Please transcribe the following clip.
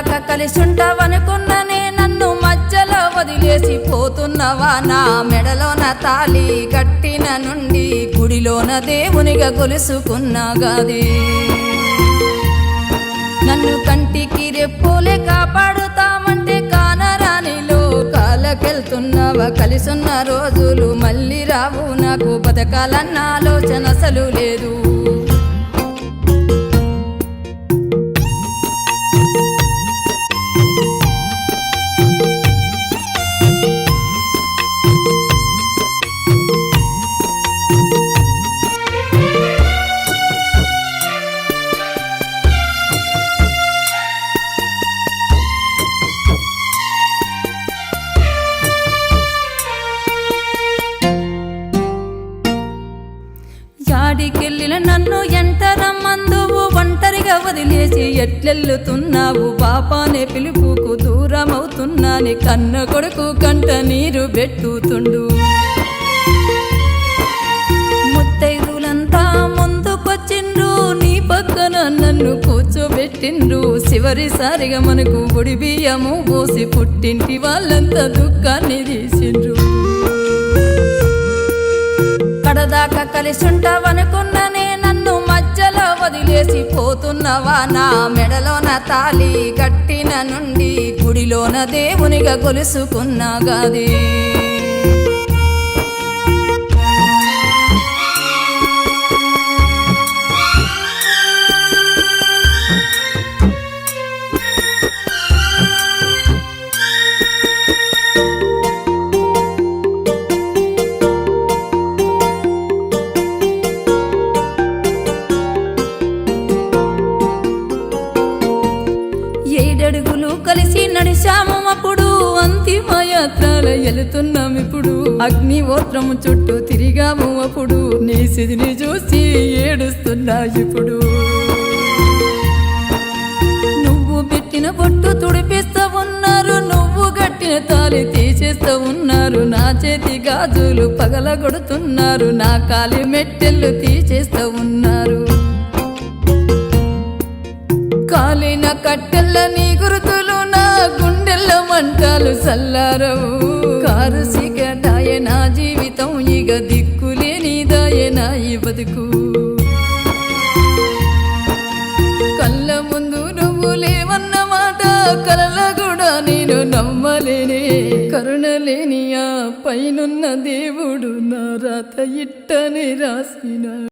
కడదాకా కలిసుంటావనుకున్ననే నన్ను మధ్యలో వదిలేసి పోతున్నవా నా మెడలోన తాళి కట్టిన నుండి గుడిలోన దేవునిగా గొలుసుకున్నా గాది నన్ను కంటికి రెప్పోలే కాపాడుతామంటే కానరానిలో కాలకెళ్తున్నావా కలిసున్న రోజులు మళ్ళీ రావు నాకు బతకాలన్న ఆలోచన అసలు లేదు యాడికెళ్ళిన నన్ను ఎంట రమ్మందువు ఒంటరిగా వదిలేసి ఎట్లెల్లుతున్నావు బాపానే పిలుపుకు దూరమవుతున్నాని కన్న కొడుకు కంట నీరు పెట్టుతుండు ముత్తైదులంతా ముందుకొచ్చిండ్రు నీ పక్కన నన్ను కూర్చోబెట్టిండ్రు చివరిసారిగా మనకు ఒడి బియ్యము పోసి పుట్టింటి వాళ్ళంతా దుఃఖాన్ని తీసిండ్రు కడదాకా కలిసుంటావనుకున్ననే నన్ను మధ్యలో వదిలేసి పోతున్నవా నా మెడలోన తాళి కట్టిన నుండి గుడిలోన దేవునిగా గొలుసుకున్నా గాది ఏడడుగులు కలిసి నడిచాము అప్పుడు అంతిమయాత్రల వెళుతున్నాం ఇప్పుడు అగ్నిహోత్రము చుట్టూ తిరిగాము అప్పుడు నీ సిదిని చూసి ఏడుస్తున్నా ఇప్పుడు నువ్వు పెట్టిన బొట్టు తుడిపిస్తా ఉన్నారు నువ్వు గట్టిన తాళి తీసేస్తా ఉన్నారు నా చేతి గాజులు పగలగొడుతున్నారు నా కాలి మెట్టెళ్ళు తీసేస్తా ఉన్నారు కాలిన కట్టెల్ల నీ గురుతులు నా గుండెల్లో మంటలు చల్లారవు కారు సిగటాయే నా జీవితం ఇక దిక్కులేనిదాయే నా ఈ బతుకు కళ్ళ ముందు నువ్వు లేవన్న మాట కలల కూడా నేను నమ్మలేనే కరుణ లేని ఆ పైనున్న దేవుడు నా రాత ఇట్టని రాసిన